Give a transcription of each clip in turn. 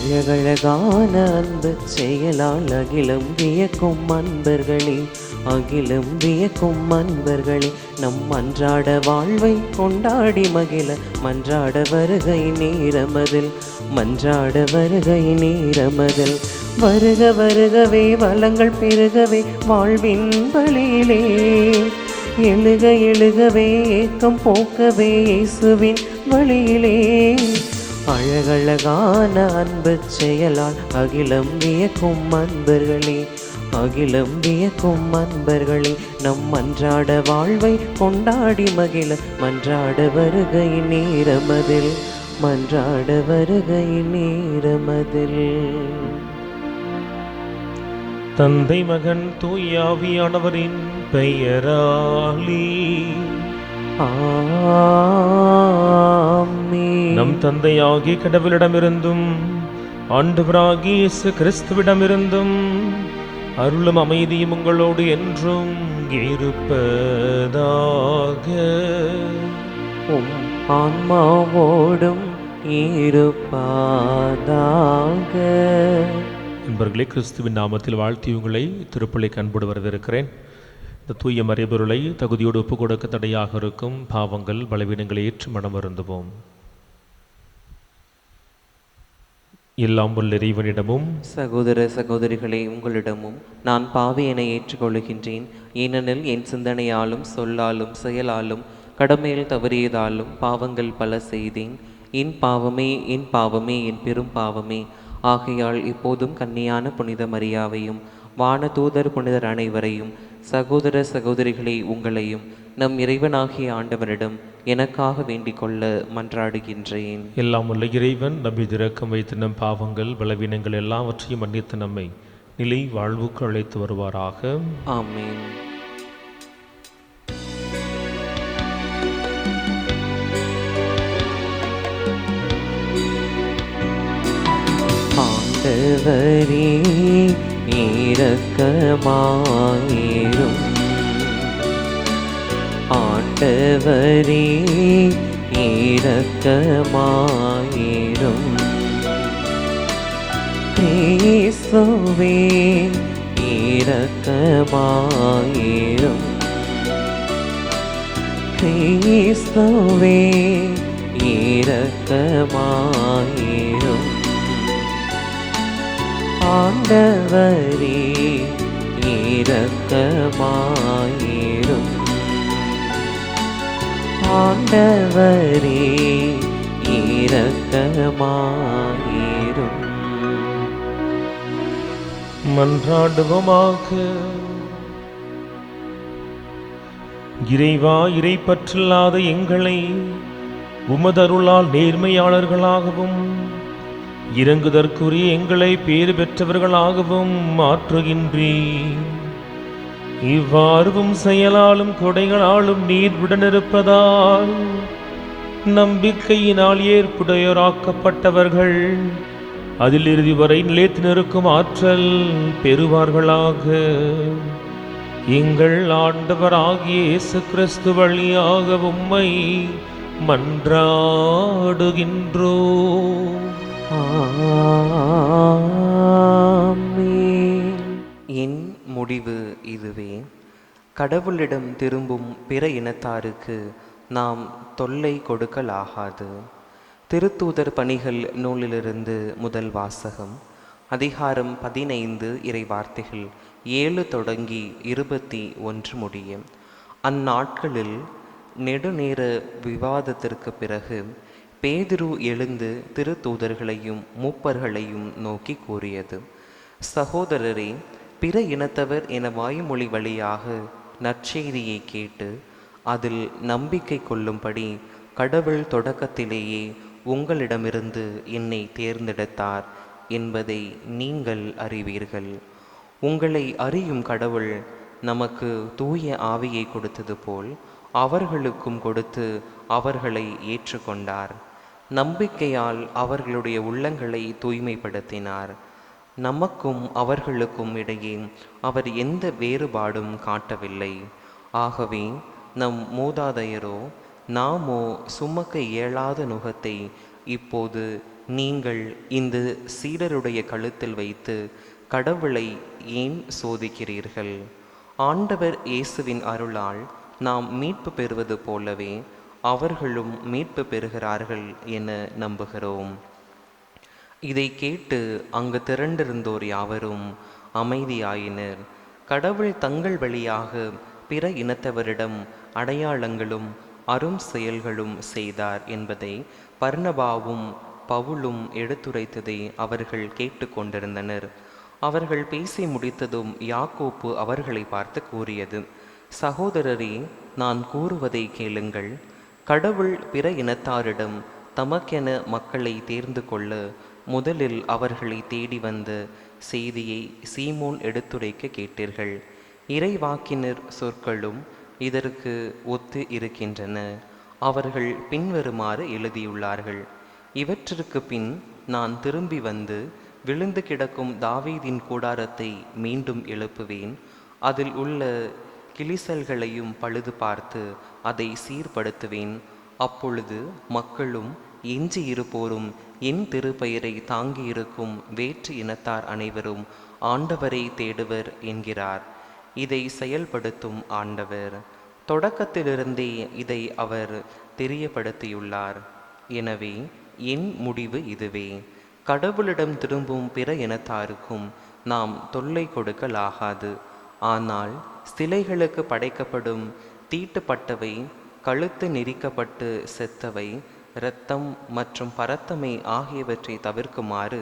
அழகழகான அன்பு செயலால் அகிலம் வியக்கும் அன்பர்களே, அகிலம் வியக்கும் அன்பர்களே, நம் அன்றாட வாழ்வை கொண்டாடி மகிழ மன்றாட வருகை நேரமதில், மன்றாட வருகை நேரமதில். வருக வருகவே வளங்கள் பெருகவே வாழ்வின் வழியிலே, எழுக எழுகவே ஏக்கம் போக்கவே இயேசுவின் வழியிலே. அழகழகான அன்பு செயலால் அகிலம் வியக்கும் அன்பர்களே, அகிலம் வியக்கும் அன்பர்களே, நம் அன்றாட வாழ்வை கொண்டாடி மகிழ மன்றாட வருகை நேரமதில், மன்றாட வருகை நேரமதில். தந்தை மகன் தூயாவியானவரின் பெயராலே ஆமென். நம் தந்தையாகிய கடவுளிடமிருந்தும் ஆண்டவராகிய இயேசு கிறிஸ்துவிடமிருந்தும் அருளும் அமைதியும் உங்களோடு என்றும் இருப்பதாக. உம் ஆன்மாவோடும் இருப்பதாக. நண்பர்களே, கிறிஸ்துவின் நாமத்தில் வாழ்த்தி உங்களை திருப்பலிக்கு அன்போடு வரவேற்கிறேன். இந்த தூய மறைபொருளை தகுதியோடு ஒப்புக் கொடுக்க தடையாக இருக்கும் பாவங்கள் பலவீனங்களை ஏற்று மனம் வருந்துவோம். எல்லாம் உள்ள இறைவனிடமும் சகோதர சகோதரிகளே, உங்களிடமும் நான் பாவியனை ஏற்றுக்கொள்கின்றேன். ஏனெனில் என் சிந்தனையாலும் சொல்லாலும் செயலாலும் கடமையில் தவறியதாலும் பாவங்கள் பல செய்தேன். என் பாவமே என் பாவமே என் பெரும் பாவமே. ஆகையால் இப்போதும் கன்னியான புனித மரியாவையும் வான தூதர் புனிதர் அனைவரையும் சகோதர சகோதரிகளை உங்களையும் நம் இறைவனாகிய ஆண்டவரிடம் எனக்காக வேண்டிக் கொள்ள மன்றாடுகின்றேன். எல்லாம் உள்ள இறைவன் நம்பி இரக்கம் வைத்து நம் பாவங்கள் பலவீனங்கள் எல்லாவற்றையும் மன்னித்து நம்மை நிலை வாழ்வுக்கு அழைத்து வருவாராக. ஆமென். ஆண்டவரே இரக்கமாயிரும், ஆண்டவரே இரக்கமாயிரும். கிறிஸ்துவே இரக்கமாயிரும், கிறிஸ்துவே இரக்கமாயிரும். ஆண்டவரே இரக்கமாயிரும், ஆண்டவரே இரக்கமாயிரும். மன்றாடுவோமாக. இறைவா, இறைப்பற்றில்லாத எங்களை உமதருளால் நேர்மையாளர்களாகவும் இறங்குதற்குரிய எங்களை பேறு பெற்றவர்களாகவும் மாற்றுகின்றீர். இவ்வாறும் செயலாலும் கொடைகளாலும் நீர் உடனிருப்பதால் நம்பிக்கையினால் ஏற்புடையோராக்கப்பட்டவர்கள் அதில் இறுதி வரை நிலைத்து நிற்கும் ஆற்றல் பெறுவார்களாக. எங்கள் ஆண்டவராகிய இயேசு கிறிஸ்து வழியாக உம்மை மன்றாடுகின்றோம். ஆமென். என் முடிவு இதுவே: கடவுளிடம் திரும்பும் பிற இனத்தாருக்கு நாம் தொல்லை கொடுக்கலாகாது. திருத்தூதர் பணிகள் நூலிலிருந்து முதல் வாசகம். அதிகாரம் 15, இறை வார்த்தைகள் 7 தொடங்கி 21 முடியும். அந்நாட்களில் நெடுநேர விவாதத்திற்கு பிறகு பேதுரு எழுந்து திருத்தூதர்களையும் மூப்பர்களையும் நோக்கி கூறியது: சகோதரரே, பிற இனத்தவர் என வாய்மொழி வழியாக நற்செய்தியை கேட்டு அதில் நம்பிக்கை கொள்ளும்படி கடவுள் தொடக்கத்திலேயே உங்களிடமிருந்து என்னை தேர்ந்தெடுத்தார் என்பதை நீங்கள் அறிவீர்கள். உங்களை அறியும் கடவுள் நமக்கு தூய ஆவியை கொடுத்தது போல் அவர்களுக்கும் கொடுத்து அவர்களை ஏற்றுக்கொண்டார். நம்பிக்கையால் அவர்களுடைய உள்ளங்களை தூய்மைப்படுத்தினார். நமக்கும் அவர்களுக்கும் இடையே அவர் எந்த வேறுபாடும் காட்டவில்லை. ஆகவே நம் மூதாதையரோ நாமோ சுமக்க இயலாத நுகத்தை இப்போது நீங்கள் இந்த சீடருடைய கழுத்தில் வைத்து கடவுளை ஏன் சோதிக்கிறீர்கள்? ஆண்டவர் இயேசுவின் அருளால் நாம் மீட்பு பெறுவது போலவே அவர்களும் மீட்பு பெறுகிறார்கள் என நம்புகிறோம். இதை கேட்டு அங்கு திரண்டிருந்தோர் யாவரும் அமைதியாயினர். கடவுள் தங்கள் வழியாக பிற இனத்தவரிடம் அடையாளங்களும் அரும் செயல்களும் செய்தார் என்பதை பர்னபாவும் பவுலும் எடுத்துரைத்ததை அவர்கள் கேட்டு கொண்டிருந்தனர். அவர்கள் பேசி முடித்ததும் யாக்கோப்பு அவர்களை பார்த்து கூறியது: சகோதரரே, நான் கூறுவதை கேளுங்கள். கடவுள் பிற இனத்தாரிடம் தமக்கென மக்களை தேர்ந்து கொள்ள முதலில் அவர்களை தேடி வந்த செய்தியை சீமோன் எடுத்துரைக்க கேட்டீர்கள். இறைவாக்கினர் சொற்களும் இதற்கு ஒத்து இருக்கின்றன. அவர்கள் பின்வருமாறு எழுதியுள்ளார்கள்: இவற்றிற்கு பின் நான் திரும்பி வந்து விழுந்து கிடக்கும் தாவீதின் கூடாரத்தை மீண்டும் எழுப்புவேன். அதில் உள்ள கிளிசல்களையும் பழுது பார்த்து அதை சீர்படுத்துவேன். அப்பொழுது மக்களும் எஞ்சி இருப்போரும் என் திருப்பெயரை தாங்கியிருக்கும் வேற்று இனத்தார் அனைவரும் ஆண்டவரை தேடுவர் என்கிறார். இதை செயல்படுத்தும் ஆண்டவர். தொடக்கத்திலிருந்தே இதை அவர் தெரியப்படுத்தியுள்ளார். எனவே என் முடிவு இதுவே: கடவுளிடம் திரும்பும் பிற இனத்தாருக்கும் நாம் தொல்லை கொடுக்கலாகாது. ஆனால் சிலைகளுக்கு படைக்கப்படும் தீட்டுப்பட்டவை, கழுத்து நெரிக்கப்பட்டு செத்தவை, இரத்தம் மற்றும் பரத்தமை ஆகியவற்றை தவிர்க்குமாறு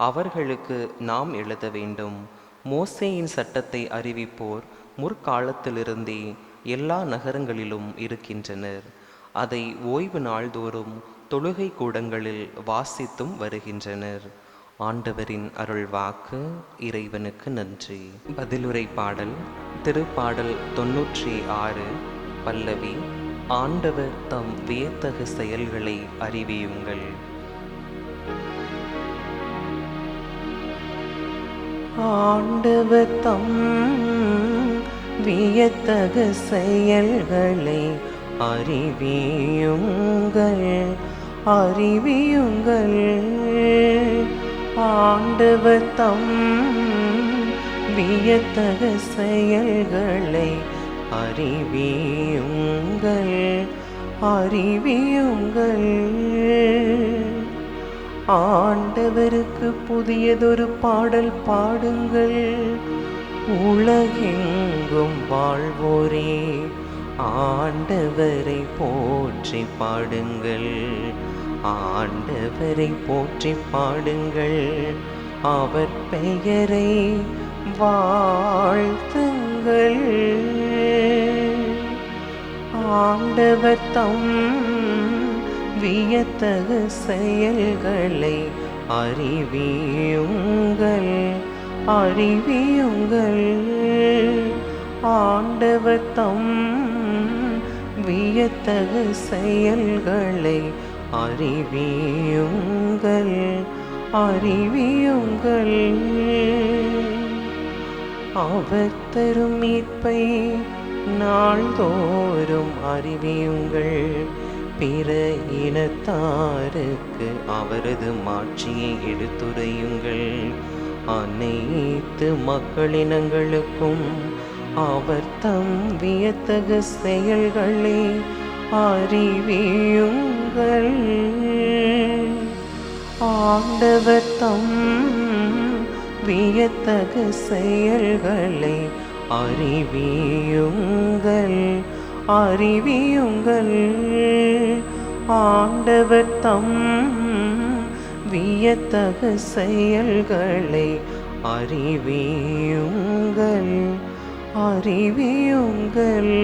அவர்களுக்கு நாம் எழுத வேண்டும். மோசேயின் சட்டத்தை அறிவிப்போர் முற்காலத்திலிருந்தே எல்லா நகரங்களிலும் இருக்கின்றனர். அதை ஓய்வு நாள்தோறும் தொழுகை கூடங்களில் வாசித்தும் வருகின்றனர். ஆண்டவரின் அருள்வாக்கு. இறைவனுக்கு நன்றி. பதிலுரை பாடல். திருப்பாடல் 96 பல்லவி. ஆண்டவர் தம் வியத்தகு செயல்களை அறிவியுங்கள். ஆண்டவர் தம் வியத்தகு செயல்களை அறிவியுங்கள், அறிவியுங்கள். ஆண்டவர் தம் வியத்தகு செயல்களை அறிவியுங்கள், அறிவியுங்கள். ஆண்டவருக்கு புதியதொரு பாடல் பாடுங்கள். உலகெங்கும் வாழ்வோரே, ஆண்டவரை போற்றி பாடுங்கள், ஆண்டவரை போற்றி பாடுங்கள். அவர் பெயரை வாழ்த்துங்கள். ஆண்டவர் தம் வியத்தகு செயல்களை அறிவியுங்கள், அறிவியுங்கள். ஆண்டவர் தம் வியத்தகு செயல்களை அறிவியுங்கள், அறிவியுங்கள். அவர் தரும் மீட்பை நாள்தோறும் அறிவியுங்கள். பிற இனத்தாருக்கு அவரது மாட்சியை எடுத்துரையுங்கள். அனைத்து மக்களினங்களுக்கும் அவர் தம் வியத்தகு செயல்களை அறிவியுங்கள். ஆண்டவர் தம் வியத்தகு செயல்களை அறிவியுங்கள், அறிவியுங்கள். ஆண்டவர் தம் வியத்தகு செயல்களை அறிவியுங்கள், அறிவியுங்கள்.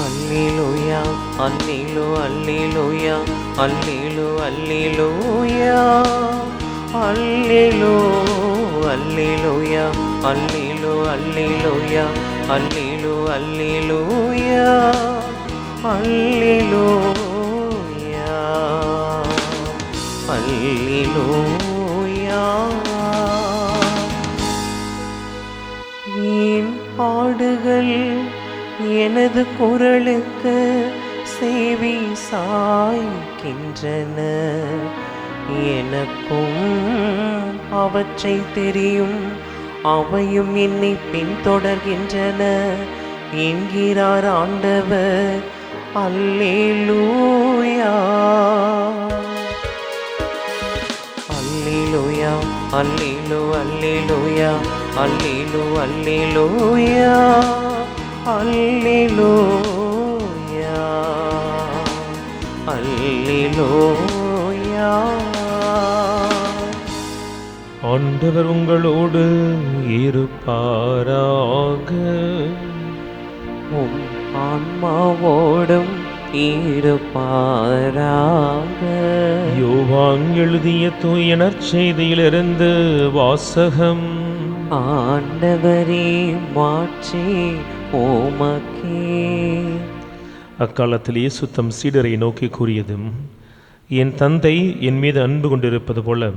அல்லேலூயா, அல்லேலூ, அல்லேலூயா, அல்லேலூ, அல்லேலூயா, அல்லேலூ, அல்லேலூயா, அல்லேலூ, அல்லேலூயா, அல்லேலூ, அல்லேலூயா, அல்லேலூயா, அல்லேலூயா. ஆடுகள் எனது குரலுக்கு செவி சாய்க்கின்றன. எனக்கும் அவற்றை தெரியும், அவையும் என்னை பின்தொடர்கின்றன என்கிறார் ஆண்டவர். அல்லேலூயா, அல்லேலூயா, அல்லேலூ, அல்லேலூயா, அல்லேலூ, அல்லேலூயா, அல்லேலூயா, அல்லேலூயா. ஆண்டவர் உங்களோடு இருப்பாராக. உம் ஆன்மாவோடும் இருப்பாராக. யோவான் எழுதிய தூய நற்செய்தியிலிருந்து வாசகம். ஆண்டவரே, மாட்சி உமக்கே. அக்காலத்தில் இயேசு தம் சீடரை நோக்கி கூறியதும், என் தந்தை என் மீது அன்பு கொண்டிருப்பது போல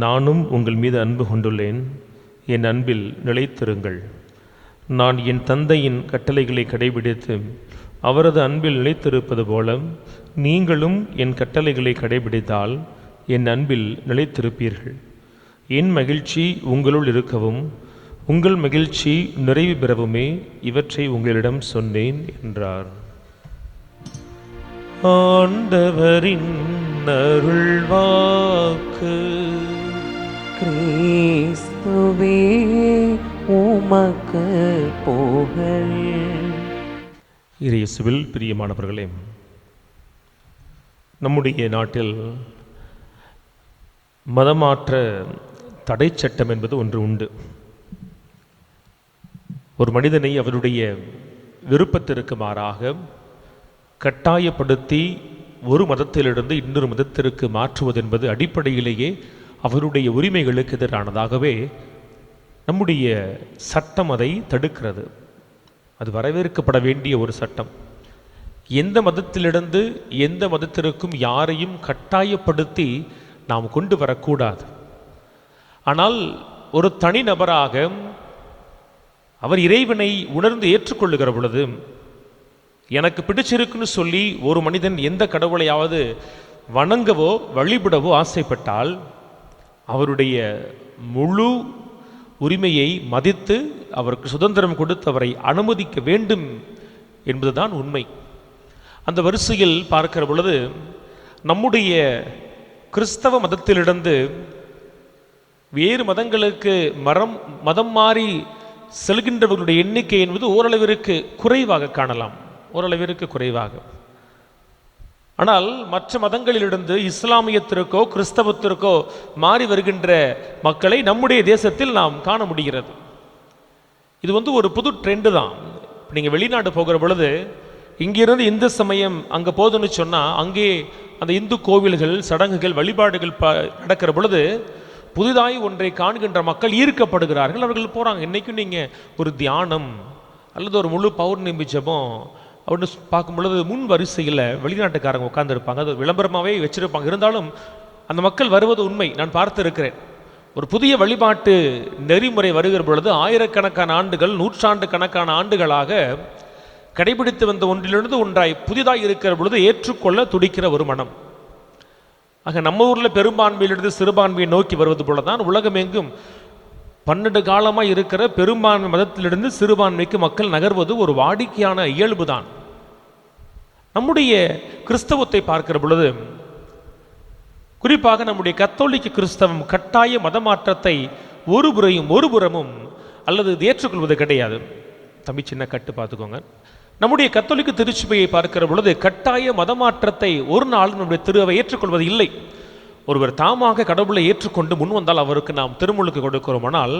நானும் உங்கள் மீது அன்பு கொண்டுள்ளேன். என் அன்பில் நிலைத்திருங்கள். நான் என் தந்தையின் கட்டளைகளை கடைபிடித்து அவரது அன்பில் நிலைத்திருப்பது போல நீங்களும் என் கட்டளைகளை கடைபிடித்தால் என் அன்பில் நிலைத்திருப்பீர்கள். என் மகிழ்ச்சி உங்களுள் இருக்கவும் உங்கள் மகிழ்ச்சி நிறைவு பெறவுமே இவற்றை உங்களிடம் சொன்னேன் என்றார். ஆண்டவரின் அருள்வாக்கு. கிறிஸ்துவே, உமக்கு புகழ். இயேசுவில் பிரியமானவர்களே, நம்முடைய நாட்டில் மதமாற்ற தடை சட்டம் என்பது ஒன்று உண்டு. ஒரு மனிதனை அவருடைய விருப்பத்திற்கு மாறாக கட்டாயப்படுத்தி ஒரு மதத்திலிருந்து இன்னொரு மதத்திற்கு மாற்றுவது என்பது அடிப்படையிலேயே அவருடைய உரிமைகளுக்கு எதிரானதாகவே நம்முடைய சட்டம் அதை தடுக்கிறது. அது வரவேற்கப்பட வேண்டிய ஒரு சட்டம். எந்த மதத்திலிருந்து எந்த மதத்திற்கும் யாரையும் கட்டாயப்படுத்தி நாம் கொண்டு வரக்கூடாது. ஆனால் ஒரு தனிநபராக அவர் இறைவனை உணர்ந்து ஏற்றுக்கொள்ளுகிற பொழுது, எனக்கு பிடிச்சிருக்குன்னு சொல்லி ஒரு மனிதன் எந்த கடவுளையாவது வணங்கவோ வழிபடவோ ஆசைப்பட்டால் அவருடைய முழு உரிமையை மதித்து அவருக்கு சுதந்திரம் கொடுத்து அவரை அனுமதிக்க வேண்டும் என்பதுதான் உண்மை. அந்த வரிசையில் பார்க்கிற பொழுது நம்முடைய கிறிஸ்தவ மதத்திலிருந்து வேறு மதங்களுக்கு மதம் மாறி செல்கின்றவர்களுடைய எண்ணிக்கை என்பது ஓரளவிற்கு குறைவாக காணலாம், ஓரளவிற்கு குறைவாக. ஆனால் மற்ற மதங்களிலிருந்து இஸ்லாமியத்திற்கோ கிறிஸ்தவத்திற்கோ மாறி வருகின்ற மக்களை நம்முடைய தேசத்தில் நாம் காண முடிகிறது. இது ஒரு புது ட்ரெண்டு தான். நீங்கள் வெளிநாடு போகிற பொழுது இங்கிருந்து இந்து சமயம் அங்கே போதுன்னு சொன்னால் அங்கே அந்த இந்து கோவில்கள் சடங்குகள் வழிபாடுகள் நடக்கிற பொழுது புதிதாய் ஒன்றை காண்கின்ற மக்கள் ஈர்க்கப்படுகிறார்கள், அவர்கள் போகிறாங்க. இன்றைக்கும் நீங்கள் ஒரு தியானம் அல்லது ஒரு முழு பௌர்ணமி ஜெபம் அப்படின்னு பார்க்கும் பொழுது முன் வரிசையில் வெளிநாட்டுக்காரங்க உட்கார்ந்துருப்பாங்க. அது விளம்பரமாகவே வச்சுருப்பாங்க. இருந்தாலும் அந்த மக்கள் வருவது உண்மை, நான் பார்த்து இருக்கிறேன். ஒரு புதிய வழிபாட்டு நெறிமுறை வருகிற பொழுது ஆயிரக்கணக்கான ஆண்டுகள், நூற்றாண்டு கணக்கான ஆண்டுகளாக கடைபிடித்து வந்த ஒன்றிலிருந்து ஒன்றாய் புதிதாக இருக்கிற பொழுது ஏற்றுக்கொள்ள துடிக்கிற ஒரு மனம். ஆக நம்ம ஊரில் பெரும்பான்மையிலிருந்து சிறுபான்மையை நோக்கி வருவது போல தான் உலகம் எங்கும் 12 காலமாக இருக்கிற பெரும்பான்மை மதத்திலிருந்து சிறுபான்மைக்கு மக்கள் நகர்வது ஒரு வாடிக்கையான இயல்பு தான். நம்முடைய கிறிஸ்தவத்தை பார்க்கிற பொழுது, குறிப்பாக நம்முடைய கத்தோலிக்க கிறிஸ்தவம் கட்டாய மதமாற்றத்தை ஒருபுறமும் அல்லது ஏற்றுக்கொள்வது கிடையாது. தம்பி சின்ன கட்டு பார்த்துக்கோங்க. நம்முடைய கத்தோலிக்க திருச்சபையை பார்க்கிற பொழுது கட்டாய மதமாற்றத்தை ஒரு நாள் நம்முடைய திருவை ஏற்றுக்கொள்வது இல்லை. ஒருவர் தாமாக கடவுளை ஏற்றுக்கொண்டு முன் வந்தால் அவருக்கு நாம் திருமுழுக்கு கொடுக்கிறோமானால்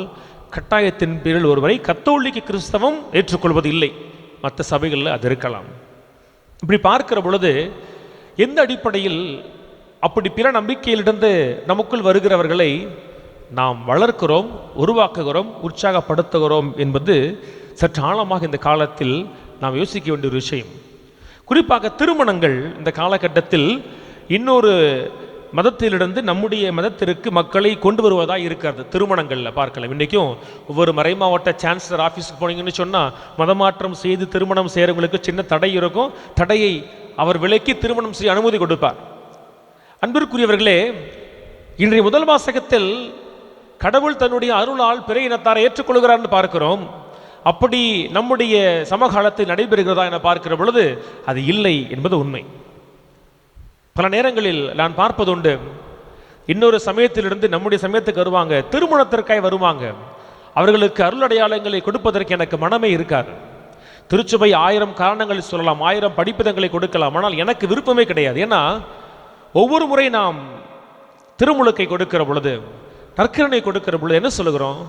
கட்டாயத்தின் பேரில் ஒருவரை கத்தோலிக்க கிறிஸ்தவம் ஏற்றுக்கொள்வது இல்லை. மற்ற சபைகளில் அது இருக்கலாம். இப்படி பார்க்கிற பொழுது எந்த அடிப்படையில் அப்படி பிற நம்பிக்கையிலிருந்து நமக்குள் வருகிறவர்களை நாம் வளர்க்கிறோம், உருவாக்குகிறோம், உற்சாகப்படுத்துகிறோம் என்பது சற்று ஆழமாக இந்த காலத்தில் நாம் யோசிக்க வேண்டிய ஒரு விஷயம். குறிப்பாக திருமணங்கள் இந்த காலகட்டத்தில் இன்னொரு மதத்திலிருந்து நம்முடைய மதத்திற்கு மக்களை கொண்டு வருவதாக இருக்கிறது. திருமணங்களில் பார்க்கலாம். இன்றைக்கும் ஒவ்வொரு மறைமாவட்ட சான்சலர் ஆஃபீஸுக்கு போனீங்கன்னு சொன்னால் மதமாற்றம் செய்து திருமணம் செய்கிறவங்களுக்கு சின்ன தடை இருக்கும். தடையை அவர் விலக்கி திருமணம் செய்ய அனுமதி கொடுப்பார். அன்பிற்குரியவர்களே, இன்றைய முதல் வாசகத்தில் கடவுள் தன்னுடைய அருளால் பிற இனத்தாரை ஏற்றுக்கொள்கிறார் என்று பார்க்கிறோம். அப்படி நம்முடைய சமகாலத்தில் நடைபெறுகிறதா என பார்க்கிற பொழுது அது இல்லை என்பது உண்மை. பல நேரங்களில் நான் பார்ப்பதுண்டு, இன்னொரு சமயத்திலிருந்து நம்முடைய சமயத்துக்கு வருவாங்க, திருமணத்திற்காய் வருவாங்க. அவர்களுக்கு அருள் அடையாளங்களை கொடுப்பதற்கு எனக்கு மனமே இருக்காது. திருச்சபை 1000 காரணங்களை சொல்லலாம், 1000 படிப்பிதங்களை கொடுக்கலாம், ஆனால் எனக்கு விருப்பமே கிடையாது. ஏன்னா ஒவ்வொரு முறை நாம் திருமுழுக்கை கொடுக்கிற பொழுது, நற்கருணை கொடுக்கிற பொழுது என்ன சொல்லுகிறோம்?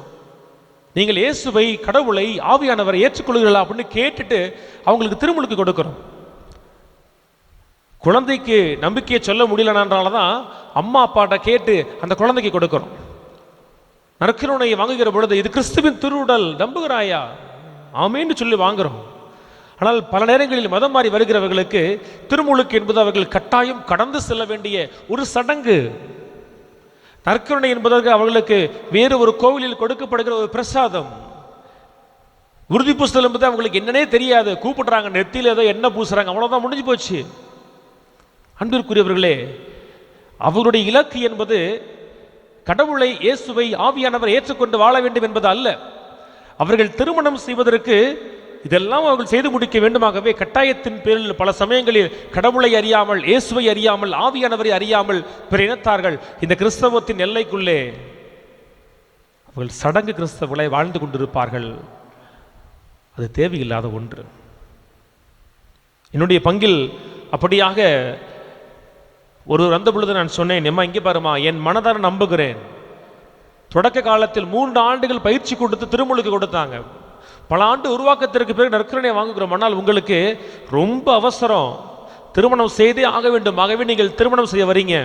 நீங்கள் இயேசுவை, கடவுளை, ஆவியானவரை ஏற்றுக்கொள்கிறீர்களா அப்படின்னு கேட்டுட்டு அவங்களுக்கு திருமுழுக்கு கொடுக்கிறோம். குழந்தைக்கு நம்பிக்கையை சொல்ல முடியலனால தான் அம்மா அப்பாட்ட கேட்டு அந்த குழந்தைக்கு கொடுக்கிறோம். நற்கருணையை வாங்குகிற பொழுது இது கிறிஸ்துவின் திருவுடல், நம்புகிறாயா, ஆமேன்னு சொல்லி வாங்குறோம். ஆனால் பல நேரங்களில் மதம் மாறி வருகிறவர்களுக்கு திருமுழுக்கு என்பது அவர்கள் கட்டாயம் கடந்து செல்ல வேண்டிய ஒரு சடங்கு. நற்கருணை என்பதற்கு அவர்களுக்கு வேறு ஒரு கோவிலில் கொடுக்கப்படுகிற ஒரு பிரசாதம். உறுதி பூசுதல் என்பது அவங்களுக்கு என்னன்னே தெரியாது. கூப்பிடுறாங்க, நெத்தியில் ஏதோ என்ன பூசுறாங்க, அவ்வளோதான், முடிஞ்சு போச்சு. அன்பிற்குரியவர்களே, அவருடைய இலக்கு என்பது கடவுளை, இயேசுவை, ஆவியானவர் ஏற்றுக்கொண்டு வாழ வேண்டும் என்பது அல்ல. அவர்கள் திருமணம் செய்வதற்கு இதெல்லாம் அவர்கள் செய்து முடிக்க வேண்டுமாகவே கட்டாயத்தின் பேரில் பல சமயங்களில் கடவுளை அறியாமல், இயேசுவை அறியாமல், ஆவியானவரை அறியாமல் பிற இனத்தார்கள் இந்த கிறிஸ்தவத்தின் எல்லைக்குள்ளே அவர்கள் சடங்கு கிறிஸ்தவர்களை வாழ்ந்து கொண்டிருப்பார்கள். அது தேவையில்லாத ஒன்று. என்னுடைய பங்கில் அப்படியாக ஒரு வந்த பொழுது நான் சொன்னேன், எம்மா இங்கே பாருமா, என் மனதார நம்புகிறேன். தொடக்க காலத்தில் 3 ஆண்டுகள் பயிற்சி கொடுத்து திருமுழுக்கு கொடுத்தாங்க. பல ஆண்டு உருவாக்கத்திற்கு பிறகு நற்கருணை வாங்குகிறோம். ஆனால் உங்களுக்கு ரொம்ப அவசரம், திருமணம் செய்தே ஆக வேண்டும். ஆகவே நீங்கள் திருமணம் செய்ய வரீங்க.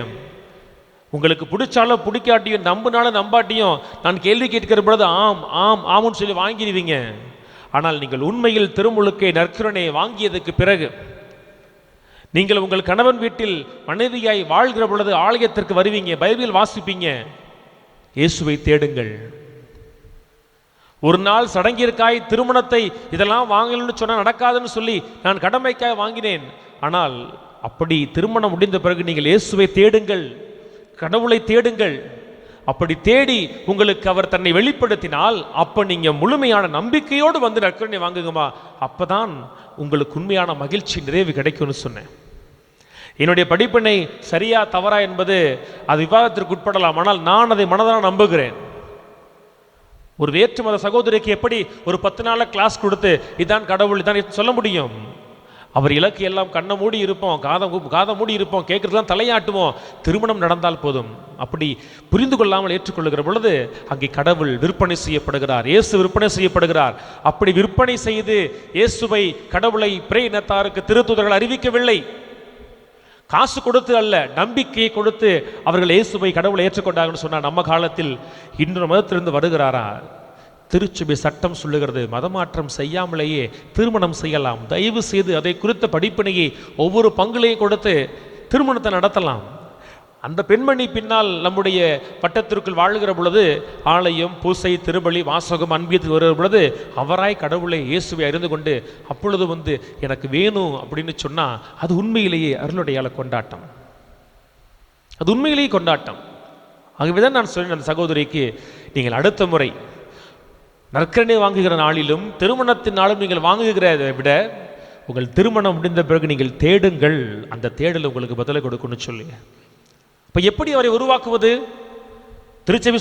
உங்களுக்கு பிடிச்சாலும் பிடிக்காட்டியும், நம்பினாலும் நம்பாட்டியும் நான் கேள்வி கேட்கிற பொழுது ஆம் ஆம் ஆமுன்னு சொல்லி வாங்கிடுவீங்க. ஆனால் நீங்கள் உண்மையில் திருமுழுக்கை, நற்கருணையை வாங்கியதுக்கு பிறகு நீங்கள் உங்கள் கணவன் வீட்டில் மனைவியாய் வாழ்கிற பொழுது ஆலயத்திற்கு வருவீங்க, பைபிள் வாசிப்பீங்க, இயேசுவை தேடுங்கள். ஒரு நாள் சடங்கிற்காய் திருமணத்தை இதெல்லாம் வாங்கணும்னு சொன்னால் நடக்காதுன்னு சொல்லி நான் கடமைக்காய் வாங்கினேன். ஆனால் அப்படி திருமணம் முடிந்த பிறகு நீங்கள் இயேசுவை தேடுங்கள், கடவுளை தேடுங்கள். அப்படி தேடி உங்களுக்கு அவர் தன்னை வெளிப்படுத்தினால் அப்ப நீங்க முழுமையான நம்பிக்கையோடு வந்து நற்கருணை வாங்குங்கம்மா. அப்பதான் உங்களுக்கு உண்மையான மகிழ்ச்சி, நிறைவு கிடைக்கும்னு சொன்னேன். என்னுடைய படிப்பினை சரியா தவறா என்பது அது விவாதத்திற்கு உட்படலாம். ஆனால் நான் அதை மனதார நம்புகிறேன். ஒரு வேற்று மத சகோதரிக்கு எப்படி ஒரு 10 நாள கிளாஸ் கொடுத்து இதான் கடவுள் இதான் சொல்ல முடியும்? அவர் இலக்கு எல்லாம் கண்ணை மூடி இருப்போம், காதை மூடி இருப்போம், கேட்கறதுலாம் தலையாட்டுவோம், திருமணம் நடந்தால் போதும். அப்படி புரிந்து கொள்ளாமல் ஏற்றுக்கொள்ளுகிற பொழுது அங்கே கடவுள் விற்பனை செய்யப்படுகிறார், இயேசு விற்பனை செய்யப்படுகிறார். அப்படி விற்பனை செய்து இயேசுவை, கடவுளை பிற இனத்தாருக்கு திருத்தூதர்கள் அறிவிக்கவில்லை. காசு கொடுத்து அல்ல, நம்பிக்கையை கொடுத்து அவர்கள் இயேசுவை, கடவுளை ஏற்றுக்கொண்டாங்கன்னு சொன்னால் நம்ம காலத்தில் இன்னொரு மதத்திலிருந்து வருகிறாரா? திருச்சபை சட்டம் சொல்லுகிறது, மதமாற்றம் செய்யாமலேயே திருமணம் செய்யலாம். தயவு செய்து அதை குறித்த படிப்பினையை ஒவ்வொரு பங்குலையும் கொடுத்து திருமணத்தை நடத்தலாம். அந்த பெண்மணி பின்னால் நம்முடைய பட்டத்திற்குள் வாழுகிற பொழுது ஆலயம், பூசை, திருபலி, வாசகம், அன்பியத்தில் வருகிற பொழுது அவராய் கடவுளை, இயேசுவை அறிந்து கொண்டு அப்பொழுது எனக்கு வேணும் அப்படின்னு சொன்னால் அது உண்மையிலேயே அருளுடையாள கொண்டாட்டம், அது உண்மையிலேயே கொண்டாட்டம். ஆகவேதான் நான் சொன்னேன் அந்த சகோதரிக்கு, நீங்கள் அடுத்த முறை நற்கருணை வாங்குகிற நாளிலும் திருமணத்தின் நாளும் நீங்கள் வாங்குகிறதை விட உங்கள் திருமணம் முடிந்த பிறகு நீங்கள் தேடுங்கள், அந்த தேடல் உங்களுக்கு பதிலை கொடுக்கணும்னு சொல்லி. இப்போ எப்படி அவரை உருவாக்குவது? திருச்சபை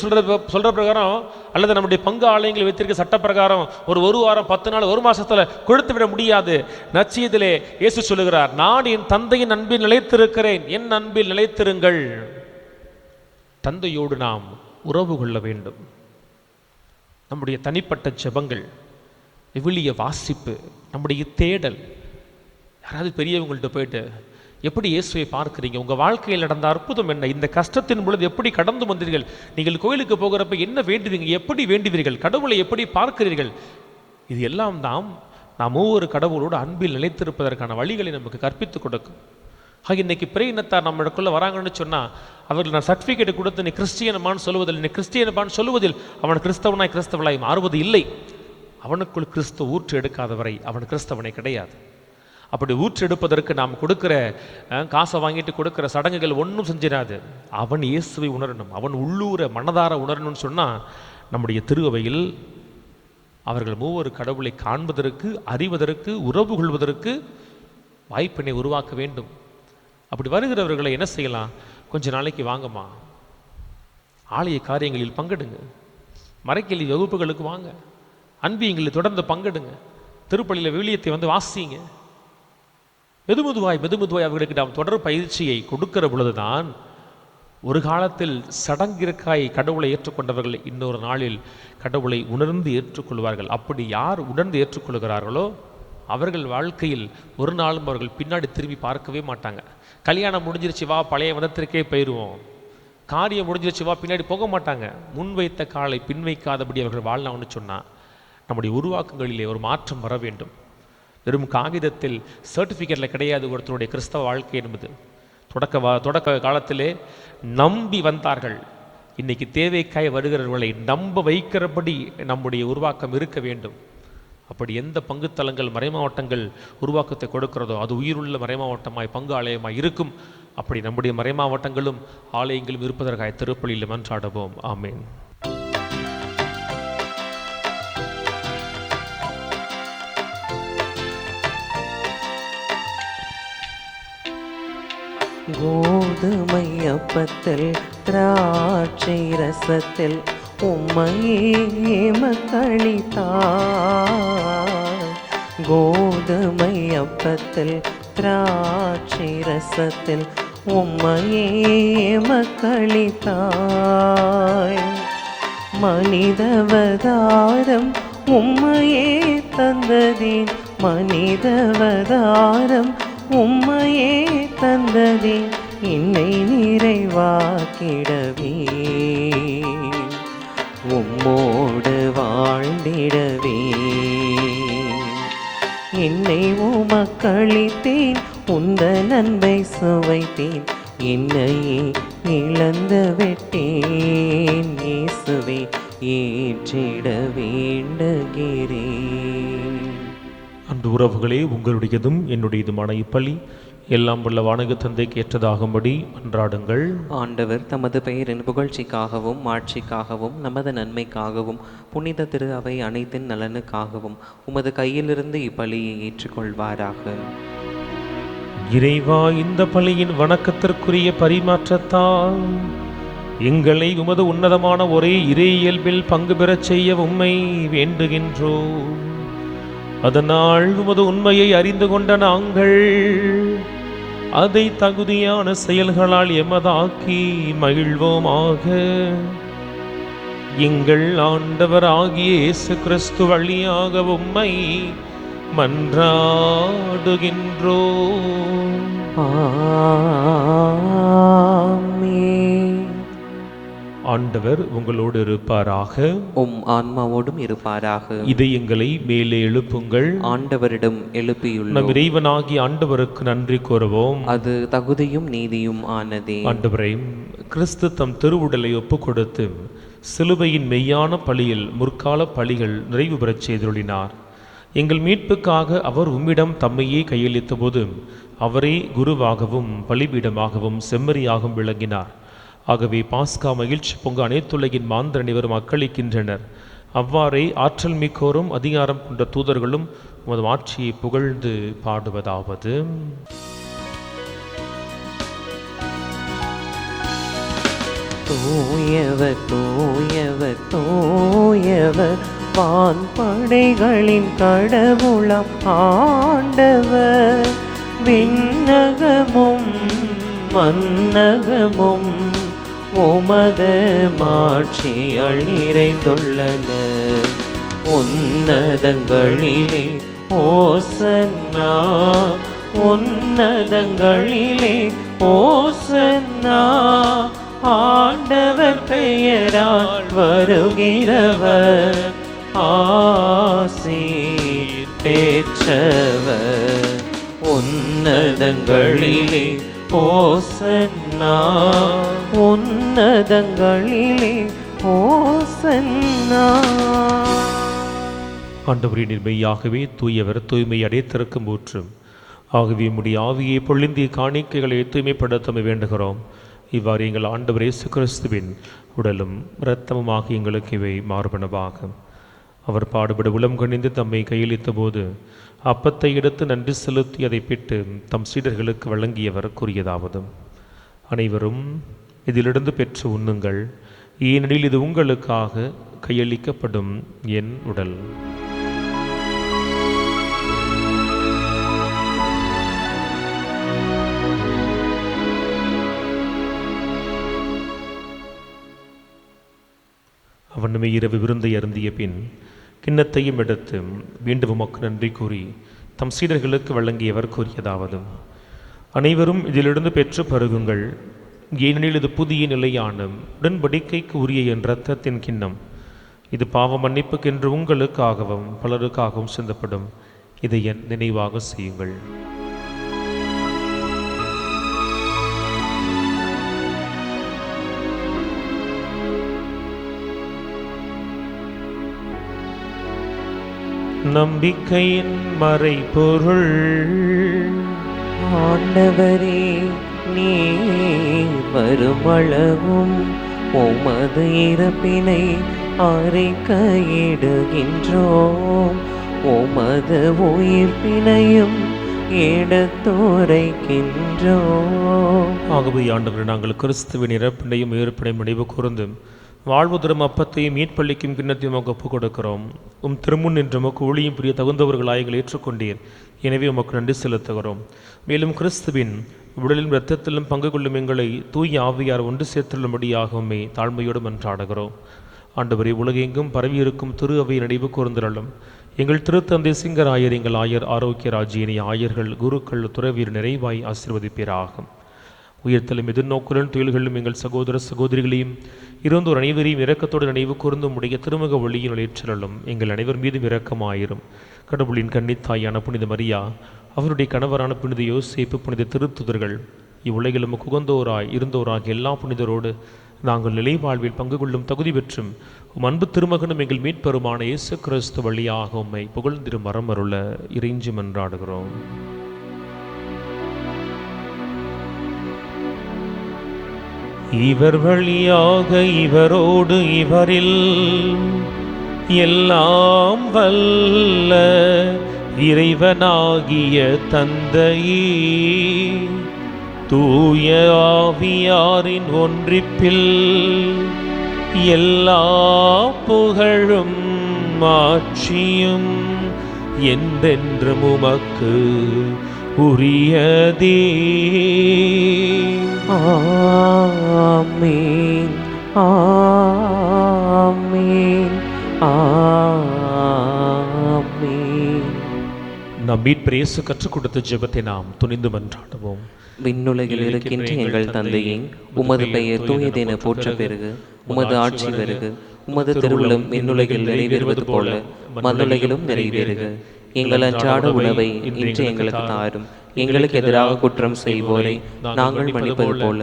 சொல்ற பிரகாரம் அல்லது நம்முடைய பங்கு ஆலயங்கள் வைத்திருக்க சட்ட பிரகாரம் ஒரு வாரம், 10 நாள், 1 மாசத்துல கொடுத்து விட முடியாது. நற்செய்தியிலே இயேசு சொல்லுகிறார், நான் என் தந்தையின் அன்பில் நிலைத்திருக்கிறேன், என் அன்பில் நிலைத்திருங்கள். தந்தையோடு நாம் உறவு கொள்ள வேண்டும். நம்முடைய தனிப்பட்ட ஜெபங்கள், விவிலிய வாசிப்பு, நம்முடைய தேடல். யாராவது பெரியவங்கள்ட்ட போயிட்டு எப்படி இயேசுவை பார்க்கிறீங்க, உங்கள் வாழ்க்கையில் நடந்த அற்புதம் என்ன, இந்த கஷ்டத்தின் பொழுது எப்படி கடந்து வந்தீர்கள், நீங்கள் கோயிலுக்கு போகிறப்ப என்ன வேண்டுவீங்க, எப்படி வேண்டுவீர்கள், கடவுளை எப்படி பார்க்கிறீர்கள், இது எல்லாம் தான் நாம் ஒவ்வொரு கடவுளோடு அன்பில் நிலைத்திருப்பதற்கான வழிகளை நமக்கு கற்பித்து கொடுக்கும். ஆக இன்னைக்கு பிற இனத்தார் நம்மளுக்குள்ள வராங்கன்னு சொன்னால் அவர்கள் நான் சர்டிஃபிகேட் கொடுத்து நீ கிறிஸ்டியனமான்னு சொல்லுவதில், நீ கிறிஸ்டியனமான்னு சொல்லுவதில் அவன் கிறிஸ்தவனாய் கிறிஸ்தவனாய் மாறுவது இல்லை. அவனுக்குள் கிறிஸ்து ஊற்று எடுக்காதவரை அவன் கிறிஸ்தவனை கிடையாது. அப்படி ஊற்றெடுப்பதற்கு நாம் கொடுக்கிற காசை வாங்கிட்டு கொடுக்கிற சடங்குகள் ஒன்றும் செஞ்சிடாது. அவன் இயேசுவை உணரணும், அவன் உள்ளூர மனதார உணரணும்னு சொன்னால் நம்முடைய திருவையில் அவர்கள் மூவர் கடவுளை காண்பதற்கு, அறிவதற்கு, உறவு கொள்வதற்கு வாய்ப்பினை உருவாக்க வேண்டும். அப்படி வருகிறவர்களை என்ன செய்யலாம்? கொஞ்ச நாளைக்கு வாங்கம்மா, ஆலய காரியங்களில் பங்கெடுங்க, மறைக்கல்வி வகுப்புகளுக்கு வாங்க, அன்பியங்களில் தொடர்ந்து பங்கெடுங்க, திருப்பலியில் விவிலியத்தை வந்து வாசிங்க. மெதுமெதுவாய் அவர்களுக்கு நாம் தொடர் பயிற்சியை கொடுக்கிற பொழுதுதான் ஒரு காலத்தில் சடங்கிற்காய் கடவுளை ஏற்றுக்கொண்டவர்கள் இன்னொரு நாளில் கடவுளை உணர்ந்து ஏற்றுக்கொள்வார்கள். அப்படி யார் உணர்ந்து ஏற்றுக்கொள்கிறார்களோ அவர்கள் வாழ்க்கையில் ஒரு நாளும் அவர்கள் பின்னாடி திரும்பி பார்க்கவே மாட்டாங்க. கல்யாணம் முடிஞ்சிருச்சு வா பழைய மதத்திற்கே போயிடுவோம், காரியம் முடிஞ்சிருச்சு வா பின்னாடி போக மாட்டாங்க. முன்வைத்த காலை பின் வைக்காதபடி அவர்கள் வாழலாம்னு சொன்னால் நம்முடைய உருவாக்கங்களிலே ஒரு மாற்றம் வர வேண்டும். வெறும் காகிதத்தில் சர்டிஃபிகேட்டில் கிடையாது ஒருத்தருடைய கிறிஸ்தவ வாழ்க்கை என்பது. தொடக்க காலத்திலே நம்பி வந்தார்கள். இன்னைக்கு தேவைக்காய் வருகிறவர்களை நம்ப வைக்கிறபடி நம்முடைய உருவாக்கம் இருக்க வேண்டும். அப்படி எந்த பங்குத்தலங்கள் மறைமாவட்டங்கள் உருவாக்கத்தை கொடுக்கிறதோ அது உயிருள்ள மறைமாவட்டமாய் பங்கு ஆலயமாய் இருக்கும். அப்படி நம்முடைய மறைமாவட்டங்களும் ஆலயங்களும் இருப்பதற்காக திருப்பலியில் மன்றாடுவோம். ஆமேன். கோதுமை அப்பத்தில் திராட்சை ரசத்தில் உம்மையே மக்களித்தாய். கோதுமை அப்பத்தில் திராட்சை ரசத்தில் உம்மையே மக்களித்தாய். மனிதவதாரம் உம்மையே தந்ததேன், மனிதவதாரம் உம்மையே தந்ததே என்னை நிறைவாக்கிடவே, உம்மோடு வாழ்ந்திடவே. என்னை உமக்களித்தேன், உந்தன் அன்பை சுவைத்தேன், என்னையே இழந்து விட்டேன். இயேசுவே ஏற்றிட வேண்டுகிறேன். அன்பு உறவுகளே, உங்களுடையதும் என்னுடையதுமான இப்பலி எல்லாம் உள்ள வானக தந்தைக்கு ஏற்றதாகும்படி மன்றாடுங்கள். ஆண்டவர் தமது பெயரின் புகழ்ச்சிக்காகவும் மாட்சிக்காகவும் நமது நன்மைக்காகவும் புனித திரு அவை அனைத்தின் நலனுக்காகவும் உமது கையிலிருந்து இப்பலியை ஏற்றுக்கொள்வாராக. இறைவா, இந்த பலியின் வணக்கத்திற்குரிய பரிமாற்றத்தால் எங்களை உமது உன்னதமான ஒரே இறை இயல்பில் பங்கு பெறச் செய்ய உம்மை வேண்டுகின்றோம். அதனால் உமது உண்மையை அறிந்து கொண்ட நாங்கள் அதை தகுதியான செயல்களால் எமதாக்கி மகிழ்வோமாக. எங்கள் ஆண்டவர் ஆகிய இயேசு கிறிஸ்து வழியாக உம்மை மன்றாடுகின்றோம். ஆமென். ஆண்டவர் உங்களோடு இருப்பாராக, உம் ஆன்மாவோடும் இருப்பாராக. இதயங்களை மேலே எழுப்புங்கள். ஆண்டவரிடம் எழுப்பியுள்ளோம். நம் இறைவனாகி ஆண்டவருக்கு நன்றி கூறுவோம். அது தகுதியும் நீதியும் ஆனதே. ஆண்டவரே, கிறிஸ்து தம் திருவுடலை ஒப்பு கொடுத்து சிலுவையின் மெய்யான பலியில் முற்கால பலிகள் நிறைவு பெறச் செய்துள்ளினார். எங்கள் மீட்புக்காக அவர் உம்மிடம் தம்மையே கையளித்த போது அவரே குருவாகவும் பலிபீடமாகவும் செம்மறியாகவும் விளங்கினார். ஆகவே பாஸ்கா மகிழ்ச்சி பொங்க அனைத்துலகின் மாந்தர் அனைவரும் அக்களிக்கின்றனர். அவ்வாறே ஆற்றல் மிக்கோரும் அதிகாரம் கொண்ட தூதர்களும் உமது ஆட்சியை புகழ்ந்து பாடுவதாவது: தூயவர் தூயவர் தூயவர் வான்படைகளின் கடவுளாம் ஆண்டவர். விண்ணகமும் மன்னகமும் உமது மாட்சியால் நிறைந்துள்ளன. உன்னதங்களிலே ஓசன்னா, உன்னதங்களிலே ஓசன்னா. ஆண்டவர் பெயரால் வருகிறவர் ஆசீர் பெற்றவர். உன்னதங்களிலே ஓசன்னா, உன்னதங்களிலே ஓசன்னா. ஆண்டவரே, நீர் மெய்யாகவே தூயவர், தூய்மை அடைத்திருக்கும் ஊற்றும். ஆகவே உம்முடைய ஆவியை பொழிந்திய காணிக்கைகளை தூய்மைப்படுத்த வேண்டுகிறோம். இவ்வாறு எங்கள் ஆண்டவர் இயேசு கிறிஸ்துவின் உடலும் இரத்தமுமாக எங்களுக்கு இவை மாறுபனவாகும். அவர் பாடுபட உளம் கணிந்து தம்மை கையளித்த போது அப்பத்தை எடுத்து நன்றி செலுத்தி அதை பிட்டு தம் சீடர்களுக்கு வழங்கியவர் கூறியதாவது: அனைவரும் இதிலிருந்து பெற்று உண்ணுங்கள், ஏனெனில் இது உங்களுக்காக கையளிக்கப்படும் என் உடல். அவனுமே இரவு விருந்தை அருந்திய பின் கிண்ணத்தையும் எடுத்து மீண்டும் உமக்கு நன்றி கூறி தம் சீடர்களுக்கு வழங்கியவர் கூறியதாவது: அனைவரும் இதிலிருந்து பெற்று பருகுங்கள், ஏனெனில் இது புதிய நிலையான உடன்படிக்கைக்கு உரிய என் இரத்தத்தின் கிண்ணம். இது பாவ மன்னிப்புக்கென்று உங்களுக்காகவும் பலருக்காகவும் சிந்தப்படும். இதை என் நினைவாக செய்யுங்கள். நம்பிக்கையின் மறைபொருள். ஆண்டவரே, நீர் வருமளவும் உமது இறப்பினை அறிக்கையிடுகின்றோம், உமது உயிர்ப்பினையும் எடுத்துரைக்கின்றோம். ஆகவே ஆண்டவரே, நாங்கள் கிறிஸ்துவின் இறப்பினையும் உயிர்ப்பினையும் நினைவு கூர்ந்து வாழ்வு தரும் அப்பத்தையும் மீட்பளிக்கும் கிண்ணத்தையும் ஒப்புக் கொடுக்கிறோம். திருமுன் நின்று உமக்கு ஒளியும் புரிய தகுந்தவர்களாக எங்களை ஏற்றுக்கொண்டீர். எனவே உமக்கு நன்றி செலுத்துகிறோம். மேலும் கிறிஸ்துவின் உடலிலும் இரத்தத்திலும் பங்கு கொள்ளும் எங்களை தூய ஆவியார் ஒன்று சேர்த்துள்ளபடியாக உம்மை தாழ்மையோடு மன்றாடுகிறோம். ஆண்டவரே, உலகெங்கும் பரவியிருக்கும் திரு அவை நினைவு கூர்ந்திரலும். எங்கள் திருத்தந்தை சிங்கராயர், எங்கள் ஆயர் ஆரோக்கிய ராஜ்யினை ஆயர்கள், குருக்கள், துறவியர் நிறைவாய் ஆசீர்வதிப்பீராகும். உயர்த்தலும் எதிர்நோக்குடன் துயில்களும் எங்கள் சகோதர சகோதரிகளையும் இருந்தோர் அனைவரையும் இரக்கத்தோடு நினைவு கூர்ந்தும் உடைய திருமுக ஒளியின் ஏற்றலும் எங்கள் அனைவர் மீதும் இரக்கமாயிரும். கடவுளின் கன்னித்தாயான புனித மரியா, அவருடைய கணவரான புனித யோசேப்பு, புனித திருத்துதர்கள், இவ்வுலகிலும் குகந்தோராய் இருந்தோராக எல்லா புனிதரோடு நாங்கள் நிலை வாழ்வில் பங்கு கொள்ளும் தகுதி பெற்றும் அன்பு திருமகனும் எங்கள் மீட்பெருமான இயேசு கிறிஸ்து வழியாக உம்மை புகழ்ந்திரும் மரம் அருள இறைஞ்சி மன்றாடுகிறோம். இவர் வழியாக இவரோடு இவரில் எல்லாம் வல்ல இறைவனாகிய தந்தையே, தூய ஆவியாரின் ஒன்றிப்பில் எல்லா புகழும் ஆட்சியும் என்றென்றும் உமக்கு உரியதே. ஆமென், ஆமென், ஆமென். நம் மீட்பர் இயேசு கற்றுக் கொடுத்த ஜெபத்தை நாம் துணிந்து மன்றாடுவோம். விண்ணுலகில் இருக்கின்ற எங்கள் தந்தையே, உமது பெயர் தூயதென போற்ற பெறுக. உமது ஆட்சி வருக. உமது திருவுளம் விண்ணுலகில் நிறைவேறுவது போல மண்ணுலகிலும் நிறைவேறுக. எங்கள் அன்றாட உணவை இன்று எங்களுக்கு தாரும். எங்களுக்கு எதிராக குற்றம் செய்வோரை நாங்கள் மன்னிப்பது போல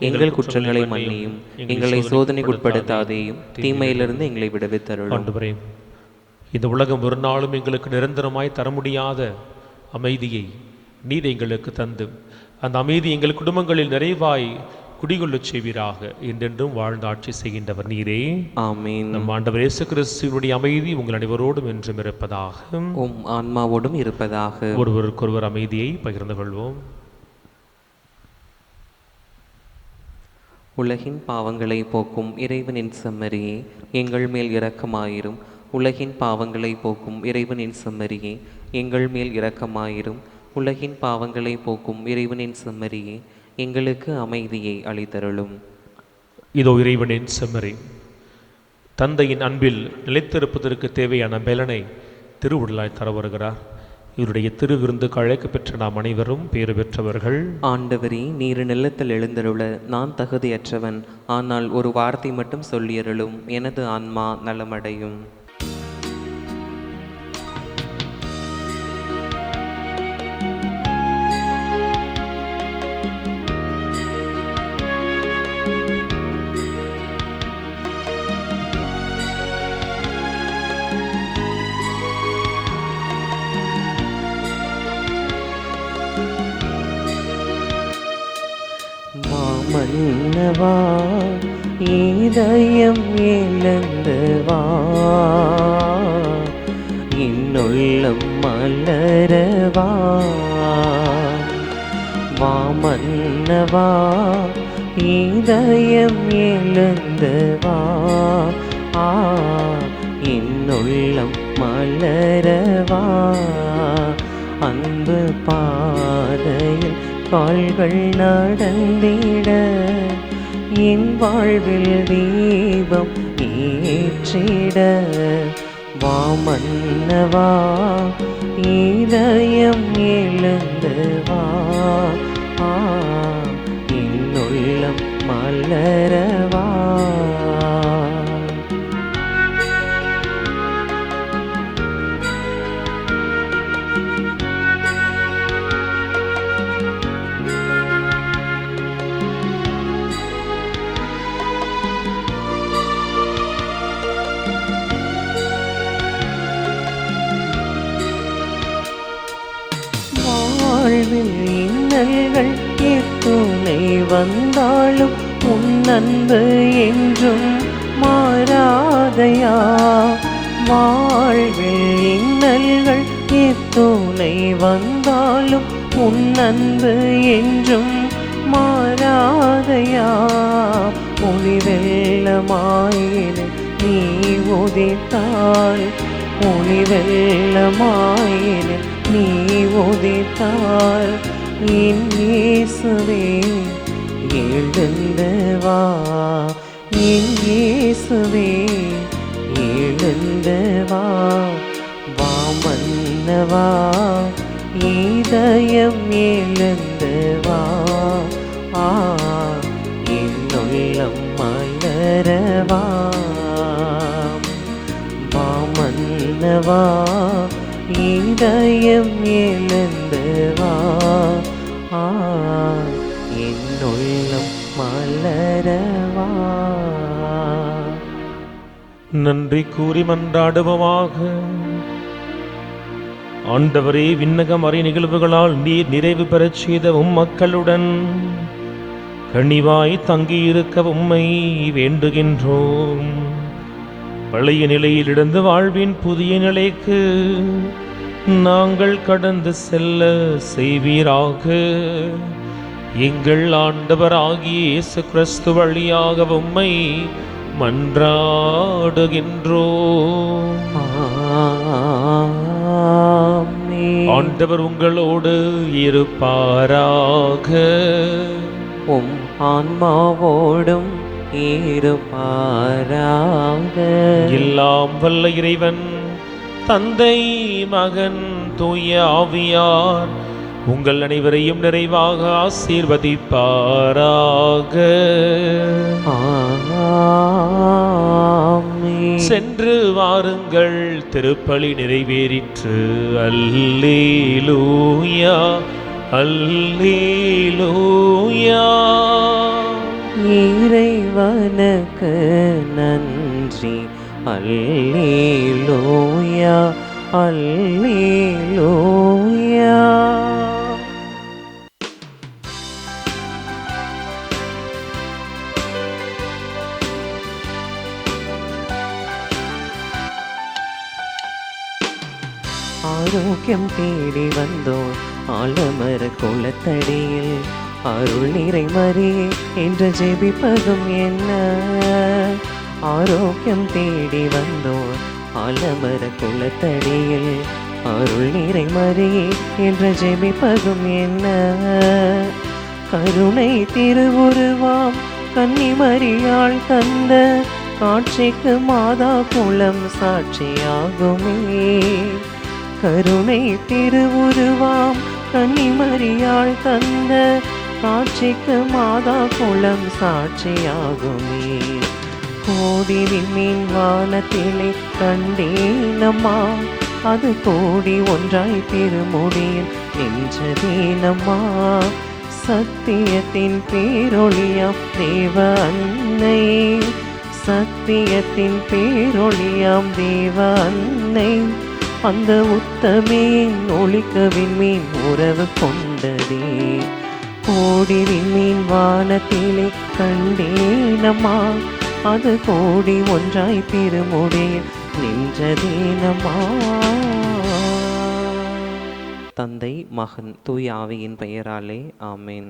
எங்கள் குற்றங்களை மன்னியும். எங்களை சோதனைக்குட்படுத்தாதேயும், தீமையிலிருந்து எங்களை விடுவித்தருளும். ஆண்டவரே, இந்த உலகம் ஒரு நாளும் எங்களுக்கு நிரந்தரமாய் தர முடியாத அமைதியை நீர் எங்களுக்கு தந்து அந்த அமைதி எங்கள் குடும்பங்களில் நிறைவாய் குடிகொள்ளச் செய்வீராக. என்றென்றும் வாழ்ந்து ஆட்சி செய்கின்றவர் நீரே. ஆமென். நம் ஆண்டவர் இயேசு கிறிஸ்துவினுடைய அமைதி உங்கள் அனைவரோடும் என்றும் இருப்பதாக, உம் ஆன்மாவோடும் இருப்பதாக. ஒருவருக்கொருவர் அமைதியை பகிர்ந்து கொள்வோம். உலகின் பாவங்களை போக்கும் இறைவனின் செம்மறியே, எங்கள் மேல் இரக்கமாயிரும். உலகின் பாவங்களை போக்கும் இறைவனின் செம்மறியே, எங்கள் மேல் இரக்கமாயிரும். உலகின் பாவங்களை போக்கும் இறைவனின் செம்மறியே, எங்களுக்கு அமைதியை அளித்தருளும். இதோ இறைவனின் செம்மறி, தந்தையின் அன்பில் நிலைத்திருப்பதற்கு தேவையான பலனை திருவுடலாய் தர வருகிறார். இவருடைய திருவிருந்துக்கு அழைக்க பெற்ற நாம் அனைவரும் பேறு பெற்றவர்கள். ஆண்டவரே, நீர் நிலத்தில் எழுந்தருள நான் தகுதியற்றவன். ஆனால் ஒரு வார்த்தை மட்டும் சொல்லியருளும், எனது ஆன்மா நலமடையும். இதயம் எழுந்து வா, இன்னுள்ளம் மலரவா. வா மன்னவா, இதயம் எழுந்து வா, இன்னுள்ளம் மலரவா. அன்பு பாதையில் கால்கள் நடந்திட, என் வாழ்வில் தீபம் ஏற்றிட. வா மன்னவா, இதயம் எழுந்து வா, இன்னுள்ளம் மலரவா. வாழ்வில் இன்னல்கள் எத்துணை வந்தாலும் உன் அன்பு என்றும் மாறாதையா. வாழ்வில் இன்னல்கள் எத்துணை வந்தாலும் உன் அன்பு என்றும் மாறாதையா. ஒளி வெள்ளமாயினு நீ உதித்தாய், ஒளி வெள்ளமாயினு நீ உதித்தாய். என் இயேசுவே எழுந்து வா, என் இயேசுவே எழுந்து வா. வா மன்னவா, இதயம் எழுந்து வா, என்னுள்ளம் மலரவா. வா மன்னவா, இதயம் எழுந்து வா, என்னுள்ளம் மலரவா. நன்றி கூறி மன்றாடுவோமாக. ஆண்டவரே, விண்ணகம் அறை நிகழ்வுகளால் நீர் நிறைவு பெறச் செய்த மக்களுடன் கனிவாய் தங்கியிருக்க உம்மை வேண்டுகின்றோம். பழைய நிலையிலிருந்து வாழ்வின் புதிய நிலைக்கு நாங்கள் கடந்து செல்ல செய்வீராக. எங்கள் ஆண்டவராகிய இயேசு கிறிஸ்து வழியாக உம்மை மன்றாடுகின்றோம். ஆண்டவர் உங்களோடு இருப்பாராக. உம் ஆன்மாவோடும் இருப்பாராக. எல்லாம் வல்ல இறைவன் தந்தை, மகன், தூய ஆவியார் உங்கள் அனைவரையும் நிறைவாக ஆசீர்வதிப்பாராக. சென்று வாருங்கள், திருப்பலி நிறைவேறிற்று. அல்லேலூயா, அல்லேலூயா. இறைவனுக்கு நன்றி. அல்லேலூயா, அல்லேலூயா. ஆரோக்கியம் தேடி வந்தோம் ஆலமர குளத்தடியில், அருள் நிறை மரியே என்று ஜெபிப்பதும் என்ன. ஆரோக்கியம் தேடி வந்தோம் ஆலமர குளத்தடியில், அருள் நிறை மரியே என்று ஜெபிப்பதும் என்ன. கருணை திருவுருவாம் கன்னிமரியாள் தந்த காட்சிக்கு மாதா குலம் சாட்சியாகுமே. கருணை திருவுருவாம் கன்னிமரியாள் தந்த காட்சிக்கு மாதா குலம் சாட்சியாகுமே. கோடி விண்மீன் வானத்திலே கண்டேனம்மா, அது கோடி ஒன்றாய் திருமுடியில் நின்றதேனம்மா. சத்தியத்தின் பேரொளியாம் தேவ அன்னை, சத்தியத்தின் பேரொளியாம் தேவ அன்னை. அந்த உத்தமின் ஒளிக்க விண்மீன் உறவு கொண்டதே. கோடி விண்மீன் வானத்திலே கண்டேனம்மா, அது கோடி ஒன்றாய் திருமுடைய நின்றதேனம்மா. தந்தை, மகன், தூய ஆவியின் பெயராலே ஆமேன்.